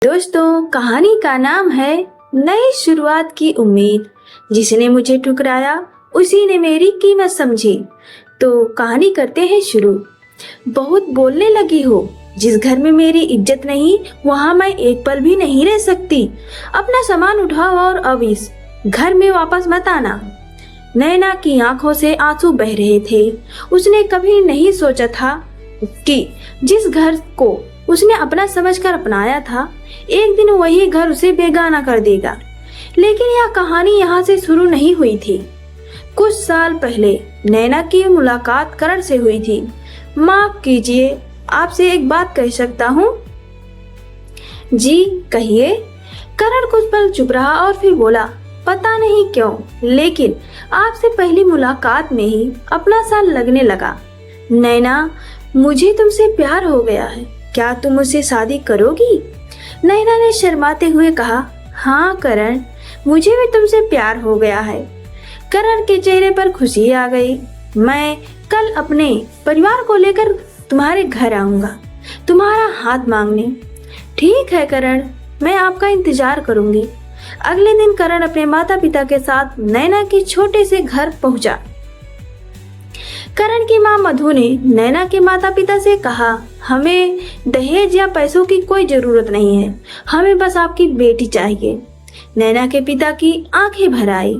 दोस्तों, कहानी का नाम है नई शुरुआत की उम्मीद। जिसने मुझे ठुकराया उसी ने मेरी कीमत समझी। तो कहानी करते हैं शुरू। बहुत बोलने लगी हो, जिस घर में मेरी इज्जत नहीं वहाँ मैं एक पल भी नहीं रह सकती। अपना सामान उठाओ और अब इस घर में वापस मत आना। नैना की आंखों से आंसू बह रहे थे। उसने कभी नहीं सोचा था कि जिस घर को उसने अपना समझकर अपनाया था, एक दिन वही घर उसे बेगाना कर देगा। लेकिन यह कहानी यहाँ से शुरू नहीं हुई थी। कुछ साल पहले नैना की मुलाकात करण से हुई थी। माफ कीजिए, आपसे एक बात कह सकता हूँ? जी कहिए। करण कुछ पल चुप रहा और फिर बोला, पता नहीं क्यों, लेकिन आपसे पहली मुलाकात में ही अपना सा लगने लगा। नैना, मुझे तुमसे प्यार हो गया है, क्या तुम मुझसे शादी करोगी? नैना ने शर्माते हुए कहा, हाँ करण, मुझे भी तुमसे प्यार हो गया है। करण के चेहरे पर खुशी आ गई। मैं कल अपने परिवार को लेकर तुम्हारे घर आऊंगा, तुम्हारा हाथ मांगने। ठीक है करण, मैं आपका इंतजार करूंगी। अगले दिन करण अपने माता पिता के साथ नैना के छोटे से घर पहुंचा। करण की मां मधु ने नैना के माता पिता से कहा, हमें दहेज या पैसों की कोई जरूरत नहीं है, हमें बस आपकी बेटी चाहिए। नैना के पिता की आंखें भर आई।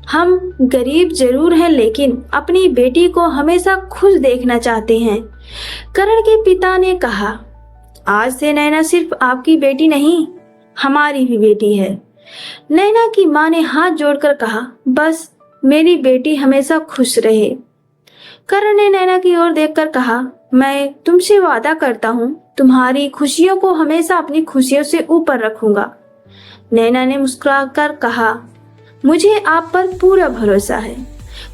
हम गरीब जरूर हैं, लेकिन अपनी बेटी को हमेशा खुश देखना चाहते हैं। करण के पिता ने कहा, आज से नैना सिर्फ आपकी बेटी नहीं, हमारी भी बेटी है। नैना की मां ने हाथ जोड़कर कहा, बस मेरी बेटी हमेशा खुश रहे। करण ने नैना की ओर देखकर कहा, मैं तुमसे वादा करता हूँ, तुम्हारी खुशियों को हमेशा अपनी खुशियों से ऊपर रखूंगा। नैना ने मुस्कुराकर कहा, मुझे आप पर पूरा भरोसा है।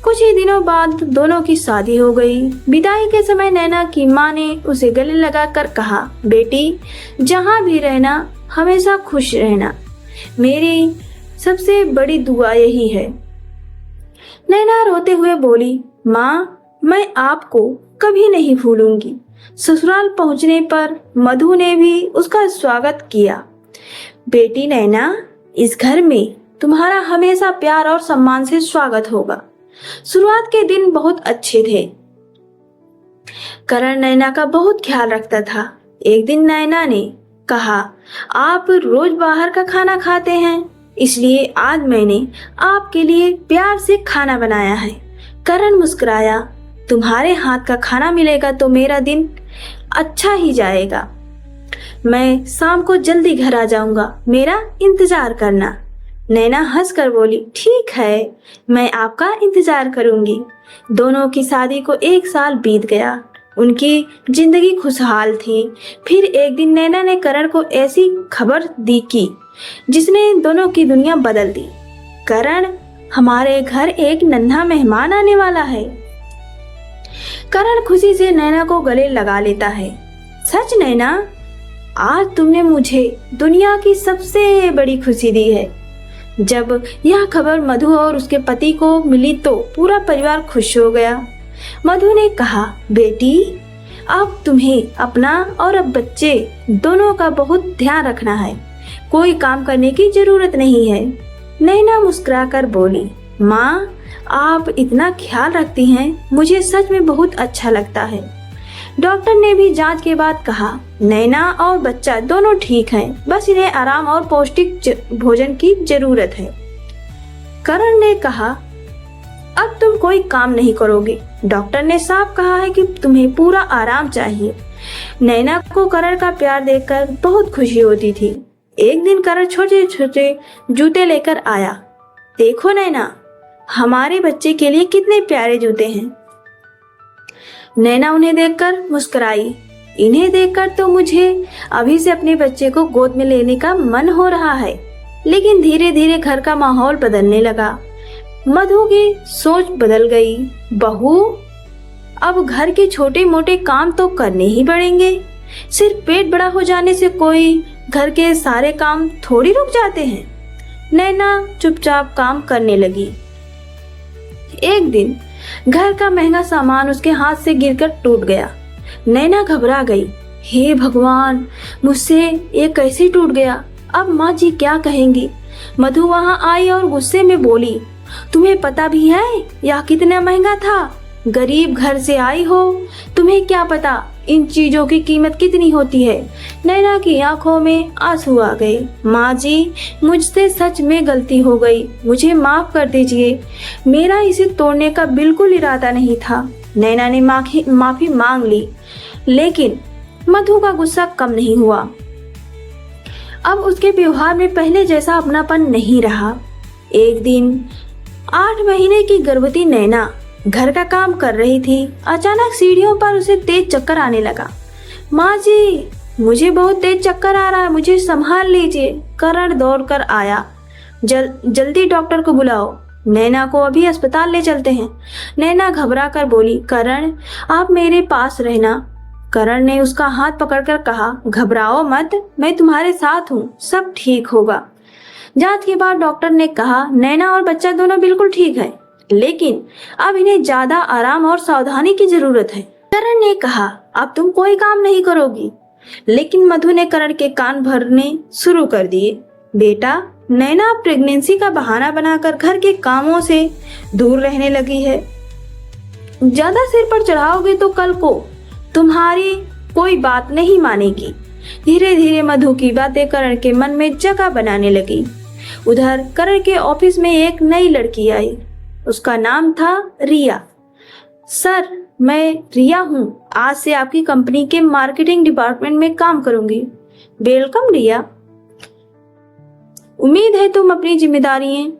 कुछ ही दिनों बाद दोनों की शादी हो गई। विदाई के समय नैना की माँ ने उसे गले लगाकर कहा, बेटी जहाँ भी रहना हमेशा खुश रहना, मेरी सबसे बड़ी दुआ यही है। नैना रोते हुए बोली, माँ मैं आपको कभी नहीं भूलूंगी। ससुराल पहुंचने पर मधु ने भी उसका स्वागत किया। बेटी नैना, इस घर में तुम्हारा हमेशा प्यार और सम्मान से स्वागत होगा। शुरुआत के दिन बहुत अच्छे थे। करण नैना का बहुत ख्याल रखता था। एक दिन नैना ने कहा, आप रोज बाहर का खाना खाते हैं, इसलिए आज मैंने आपके लिए प्यार से खाना बनाया है। करण मुस्कुराया, तुम्हारे हाथ का खाना मिलेगा तो मेरा दिन अच्छा ही जाएगा। मैं शाम को जल्दी घर आ जाऊंगा, मेरा इंतजार करना। नैना हंसकर बोली, ठीक है, मैं आपका इंतजार करूंगी। दोनों की शादी को 1 साल बीत गया। उनकी जिंदगी खुशहाल थी। फिर एक दिन नैना ने करण को ऐसी खबर दी कि जिसने दोनों की दुनिया बदल दी। करण, हमारे घर एक नन्हा मेहमान आने वाला है। करण खुशी से नैना को गले लगा लेता है। सच नैना, आज तुमने मुझे दुनिया की सबसे बड़ी खुशी दी है। जब यह खबर मधु और उसके पति को मिली तो पूरा परिवार खुश हो गया। मधु ने कहा, बेटी अब तुम्हें अपना और अब बच्चे दोनों का बहुत ध्यान रखना है, कोई काम करने की जरूरत नहीं है। नैना मुस्कुराकर बोली, माँ आप इतना ख्याल रखती हैं, मुझे सच में बहुत अच्छा लगता है। डॉक्टर ने भी जांच के बाद कहा, नैना और बच्चा दोनों ठीक हैं, बस इन्हें आराम और पौष्टिक भोजन की जरूरत है। करण ने कहा, अब तुम कोई काम नहीं करोगे, डॉक्टर ने साफ कहा है कि तुम्हें पूरा आराम चाहिए। नैना को करण का प्यार देखकर बहुत खुशी होती थी। एक दिन करण छोटे छोटे जूते लेकर आया। देखो नैना, हमारे बच्चे के लिए कितने प्यारे जूते हैं। नैना उन्हें देखकर मुस्कुराई। इन्हें देखकर तो मुझे अभी से अपने बच्चे को गोद में लेने का मन हो रहा है। लेकिन धीरे धीरे घर का माहौल बदलने लगा। मधु की सोच बदल गई। बहू, अब घर के छोटे मोटे काम तो करने ही पड़ेंगे। सिर्फ पेट बड़ा हो जाने से कोई घर के सारे काम थोड़ी रुक जाते हैं। नैना चुपचाप काम करने लगी। एक दिन घर का महंगा सामान उसके हाथ से गिरकर टूट गया। नैना घबरा गई। हे भगवान, मुझसे ये कैसे टूट गया। अब माँ जी क्या कहेंगी। मधु वहां आई और गुस्से में बोली, तुम्हें पता भी है यह कितना महंगा था। गरीब घर से आई हो, तुम्हें क्या पता इन चीजों की कीमत कितनी होती है। नैना की आंखों में आंसू आ गए। माँ जी, मुझसे सच में गलती हो गई, मुझे माफ कर दीजिए। मेरा इसे तोड़ने का बिल्कुल इरादा नहीं था। नैना ने माफी मांग ली, लेकिन मधु का गुस्सा कम नहीं हुआ। अब उसके व्यवहार में पहले जैसा अपनापन नहीं रहा। एक दिन 8 महीने की गर्भवती नैना घर का काम कर रही थी। अचानक सीढ़ियों पर उसे तेज चक्कर आने लगा। माँ जी, मुझे बहुत तेज चक्कर आ रहा है, मुझे संभाल लीजिए। करण दौड़कर आया। जल्दी डॉक्टर को बुलाओ, नैना को अभी अस्पताल ले चलते हैं। नैना घबरा कर बोली, करण आप मेरे पास रहना। करण ने उसका हाथ पकड़कर कहा, घबराओ मत, मैं तुम्हारे साथ हूँ, सब ठीक होगा। जांच के बाद डॉक्टर ने कहा, नैना और बच्चा दोनों बिल्कुल ठीक है, लेकिन अब इन्हें ज्यादा आराम और सावधानी की जरूरत है। करण ने कहा, अब तुम कोई काम नहीं करोगी। लेकिन मधु ने करण के कान भरने शुरू कर दिए। बेटा, नैना प्रेगनेंसी का बहाना बनाकर घर के कामों से दूर रहने लगी है। ज्यादा सिर पर चढ़ाओगे तो कल को तुम्हारी कोई बात नहीं मानेगी। धीरे धीरे मधु की बातें करण के मन में जगह बनाने लगी। उधर करण के ऑफिस में एक नई लड़की आई। उसका नाम था रिया। सर, मैं रिया हूँ, आज से आपकी कंपनी के मार्केटिंग डिपार्टमेंट में काम करूंगी। वेलकम रिया, उम्मीद है तुम अपनी जिम्मेदारियां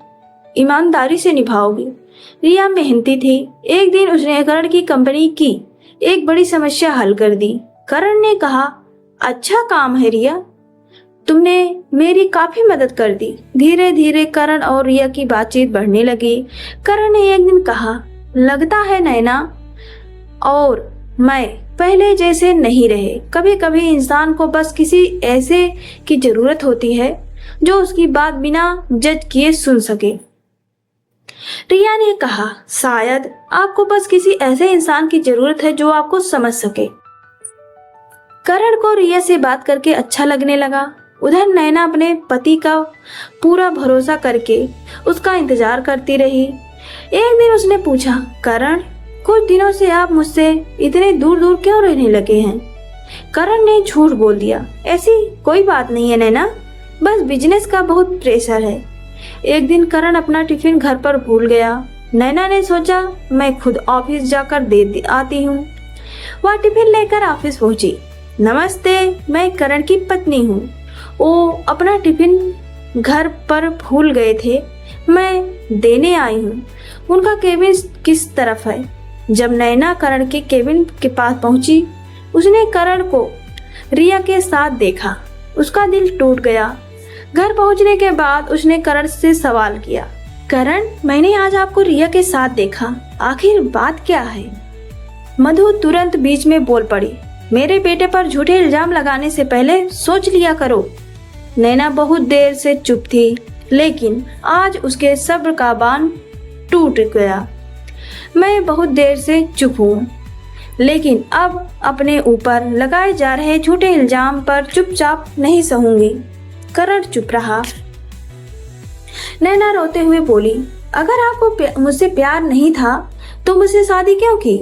ईमानदारी से निभाओगी। रिया मेहनती थी। एक दिन उसने करण की कंपनी की एक बड़ी समस्या हल कर दी। करण ने कहा, अच्छा काम है रिया, तुमने मेरी काफी मदद कर दी। धीरे धीरे करण और रिया की बातचीत बढ़ने लगी। करण ने एक दिन कहा, लगता है नैना और मैं पहले जैसे नहीं रहे। कभी कभी इंसान को बस किसी ऐसे की जरूरत होती है जो उसकी बात बिना जज किए सुन सके। रिया ने कहा, शायद आपको बस किसी ऐसे इंसान की जरूरत है जो आपको समझ सके। करण को रिया से बात करके अच्छा लगने लगा। उधर नैना अपने पति का पूरा भरोसा करके उसका इंतजार करती रही। एक दिन उसने पूछा, करण, कुछ दिनों से आप मुझसे इतने दूर दूर क्यों रहने लगे हैं? करण ने झूठ बोल दिया, ऐसी कोई बात नहीं है नैना, बस बिजनेस का बहुत प्रेशर है। एक दिन करण अपना टिफिन घर पर भूल गया। नैना ने सोचा, मैं खुद ऑफिस जाकर दे आती हूँ। वह टिफिन लेकर ऑफिस पहुंची। नमस्ते, मैं करण की पत्नी हूँ। वो अपना टिफिन घर पर भूल गए थे, मैं देने आई हूँ। उनका केबिन किस तरफ है? जब नैना करण के केबिन के पास पहुंची, उसने करण को रिया के साथ देखा। उसका दिल टूट गया। घर पहुंचने के बाद उसने करण से सवाल किया, करण, मैंने आज आपको रिया के साथ देखा, आखिर बात क्या है? मधु तुरंत बीच में बोल पड़ी, मेरे बेटे पर झूठे इल्जाम लगाने से पहले सोच लिया करो। नैना बहुत देर से चुप थी, लेकिन आज उसके सब्र का बांध टूट गया। मैं बहुत देर से चुप हूँ, लेकिन अब अपने ऊपर लगाए जा रहे झूठे इल्जाम पर चुपचाप नहीं सहूंगी। करण चुप रहा। नैना रोते हुए बोली, अगर आपको मुझसे प्यार नहीं था तो मुझसे शादी क्यों की?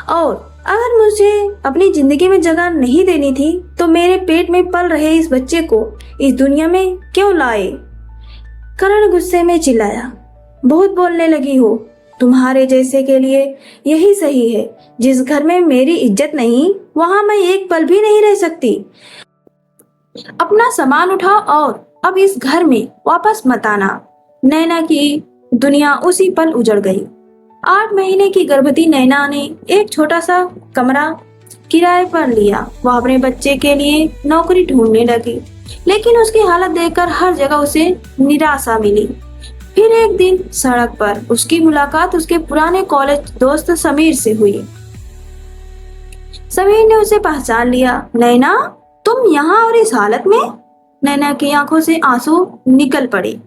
और अगर मुझे अपनी जिंदगी में जगह नहीं देनी थी तो मेरे पेट में पल रहे इस बच्चे को इस दुनिया में क्यों लाए? करण गुस्से में चिल्लाया, बहुत बोलने लगी हो। तुम्हारे जैसे के लिए यही सही है। जिस घर में मेरी इज्जत नहीं, वहां मैं एक पल भी नहीं रह सकती। अपना सामान उठाओ और अब इस घर में वापस मत आना। नैना की दुनिया उसी पल उजड़ गई। 8 महीने की गर्भवती नैना ने एक छोटा सा कमरा किराए पर लिया। वह अपने बच्चे के लिए नौकरी ढूंढने लगी, लेकिन उसकी हालत देखकर हर जगह उसे निराशा मिली। फिर एक दिन सड़क पर उसकी मुलाकात उसके पुराने कॉलेज दोस्त समीर से हुई। समीर ने उसे पहचान लिया। नैना, तुम यहाँ और इस हालत में? नैना की आंखों से आंसू निकल पड़े।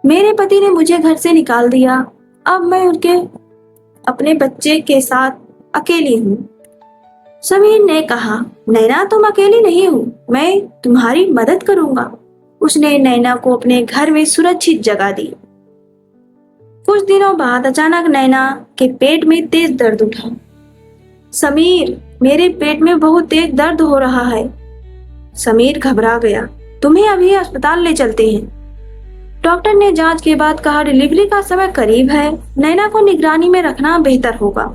मेरे पति ने मुझे घर से निकाल दिया। अब मैं अपने बच्चे के साथ अकेली हूँ। समीर ने कहा, नैना तुम अकेली नहीं हो, मैं तुम्हारी मदद करूंगा। उसने नैना को अपने घर में सुरक्षित जगह दी। कुछ दिनों बाद अचानक नैना के पेट में तेज दर्द उठा। समीर, मेरे पेट में बहुत तेज दर्द हो रहा है। समीर घबरा गया। तुम्हें अभी अस्पताल ले चलते हैं। डॉक्टर ने जांच के बाद कहा, डिलीवरी का समय करीब है, नैना को निगरानी में रखना बेहतर होगा।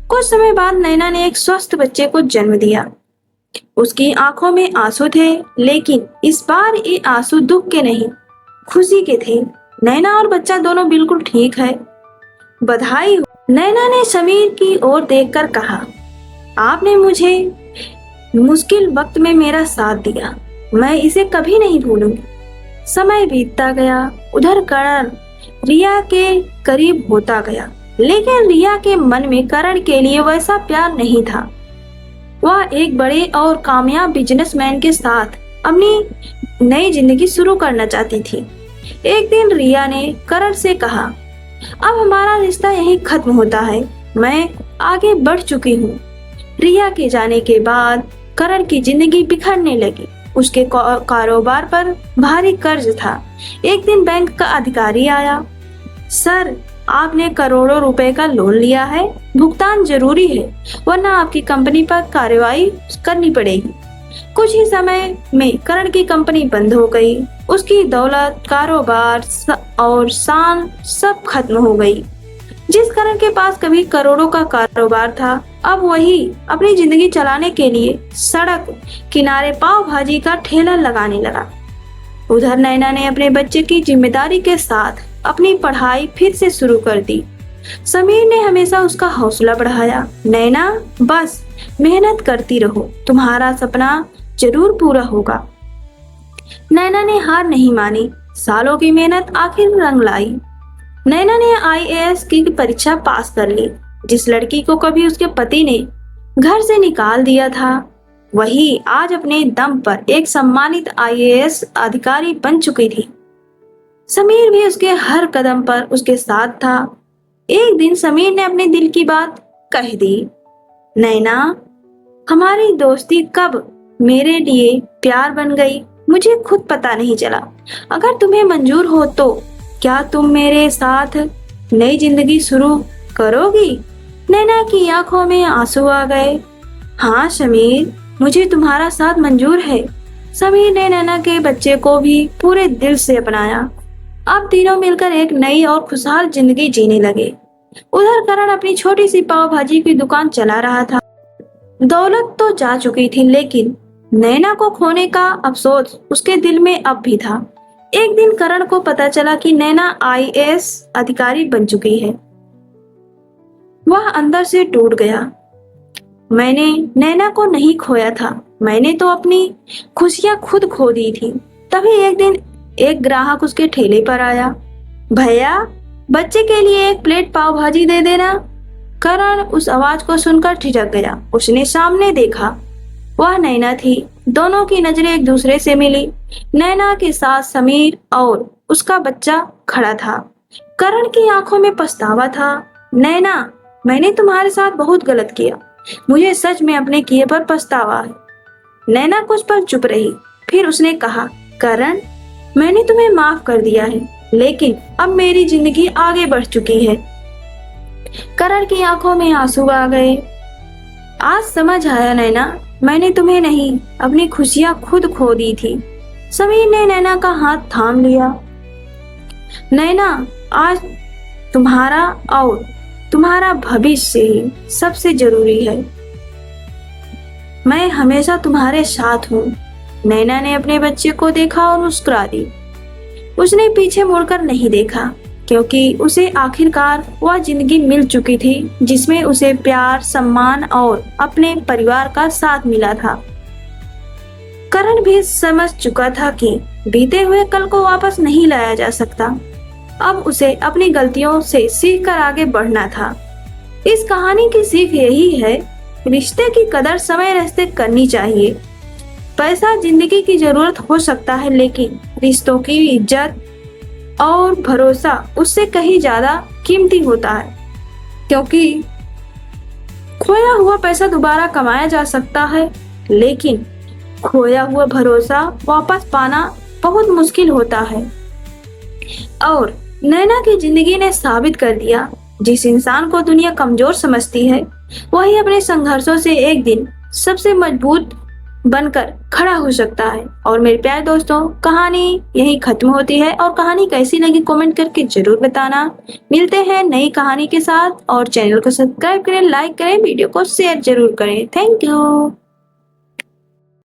कुछ समय बाद नैना ने एक स्वस्थ बच्चे को जन्म दिया। उसकी आंखों में आंसू थे, लेकिन इस बार ये आंसू दुख के नहीं, खुशी के थे। नैना और बच्चा दोनों बिल्कुल ठीक है। बधाई हो। नैना ने समीर की ओर देखकर कहा, आपने मुझे मुश्किल वक्त में मेरा साथ दिया, मैं इसे कभी नहीं भूलूंगी। समय बीतता गया। उधर करण रिया के करीब होता गया, लेकिन रिया के मन में करण के लिए वैसा प्यार नहीं था। वह एक बड़े और कामयाब बिजनेसमैन के साथ अपनी नई जिंदगी शुरू करना चाहती थी। एक दिन रिया ने करण से कहा, अब हमारा रिश्ता यहीं खत्म होता है, मैं आगे बढ़ चुकी हूँ। रिया के जाने के बाद करण की जिंदगी बिखरने लगी। उसके कारोबार पर भारी कर्ज था। एक दिन बैंक का अधिकारी आया। सर, आपने करोड़ों रुपए का लोन लिया है, भुगतान जरूरी है, वरना आपकी कंपनी पर कार्रवाई करनी पड़ेगी। कुछ ही समय में करण की कंपनी बंद हो गई। उसकी दौलत, कारोबार और शान सब खत्म हो गई। जिस करण के पास कभी करोड़ों का कारोबार था, अब वही अपनी जिंदगी चलाने के लिए सड़क किनारे पाव भाजी का ठेला लगाने लगा। उधर नैना ने अपने बच्चे की जिम्मेदारी के साथ अपनी पढ़ाई फिर से शुरू कर दी। समीर ने हमेशा उसका हौसला बढ़ाया। नैना, बस मेहनत करती रहो, तुम्हारा सपना जरूर पूरा होगा। नैना ने हार नहीं मानी। सालों की मेहनत आखिर रंग लाई। नैना ने IAS की परीक्षा पास कर ली। जिस लड़की को कभी उसके पति ने घर से निकाल दिया था, वही आज अपने दम पर एक सम्मानित IAS अधिकारी बन चुकी थी। समीर भी उसके हर कदम पर उसके साथ था। एक दिन समीर ने अपने दिल की बात कह दी, नैना, हमारी दोस्ती कब मेरे लिए प्यार बन गई, मुझे खुद पता नहीं चला। अगर तुम्हें मंजूर हो तो क्या तुम मेरे साथ नई जिंदगी शुरू करोगी? नैना की आंखों में आंसू आ गए। हाँ समीर, मुझे तुम्हारा साथ मंजूर है। समीर ने नैना के बच्चे को भी पूरे दिल से अपनाया। अब तीनों मिलकर एक नई और खुशहाल जिंदगी जीने लगे। उधर करण अपनी छोटी सी पाव भाजी की दुकान चला रहा था। दौलत तो जा चुकी थी, लेकिन नैना को खोने का अफसोस उसके दिल में अब भी था। एक दिन करण को पता चला कि नैना IAS अधिकारी बन चुकी है। वह अंदर से टूट गया। मैंने नैना को नहीं खोया था, मैंने तो अपनी खुशियां खुद खो दी थी। तभी एक दिन एक ग्राहक उसके ठेले पर आया। भैया, बच्चे के लिए एक प्लेट पाव भाजी दे देना। करण उस आवाज को सुनकर ठिठक गया। उसने सामने देखा, वह नैना थी। दोनों की नजरें एक दूसरे से मिली। नैना के साथ समीर और उसका बच्चा खड़ा था। करण की आंखों में पछतावा था। नैना, मैंने तुम्हारे साथ बहुत गलत किया, मुझे सच में अपने किए पर पछतावा है। नैना कुछ पल चुप रही, फिर उसने कहा, करण, मैंने तुम्हें माफ कर दिया है, लेकिन अब मेरी जिंदगी आगे बढ़ चुकी है। करण की आंखों में आंसू आ गए। आज समझ आया नैना, मैंने तुम्हें नहीं, अपनी खुशियां खुद खो दी थी। समीर ने नैना का हाथ थाम लिया। नैना, आज तुम्हारा और तुम्हारा भविष्य ही सबसे जरूरी है। मैं हमेशा तुम्हारे साथ हूँ। नैना ने अपने बच्चे को देखा और मुस्कुरा दी। उसने पीछे मुड़कर नहीं देखा, क्योंकि उसे आखिरकार वह जिंदगी मिल चुकी थी जिसमें उसे प्यार, सम्मान और अपने परिवार का साथ मिला था। करण भी समझ चुका था कि बीते हुए कल को वापस नहीं लाया जा सकता। अब उसे अपनी गलतियों से सीख कर आगे बढ़ना था। इस कहानी की सीख यही है, रिश्ते की कदर समय रहते करनी चाहिए। पैसा जिंदगी की जरूरत हो सकता है, लेकिन रिश्तों की इज्जत और भरोसा उससे कहीं ज्यादा कीमती होता है, क्योंकि खोया हुआ पैसा दोबारा कमाया जा सकता है, लेकिन खोया हुआ भरोसा वापस पाना बहुत मुश्किल होता है। और नैना की जिंदगी ने साबित कर दिया, जिस इंसान को दुनिया कमजोर समझती है वही अपने संघर्षों से एक दिन सबसे मजबूत बनकर खड़ा हो सकता है। और मेरे प्यारे दोस्तों, कहानी यही खत्म होती है और कहानी कैसी लगी कमेंट करके जरूर बताना। मिलते हैं नई कहानी के साथ और चैनल को सब्सक्राइब करें, लाइक करें, वीडियो को शेयर जरूर करें। Thank you.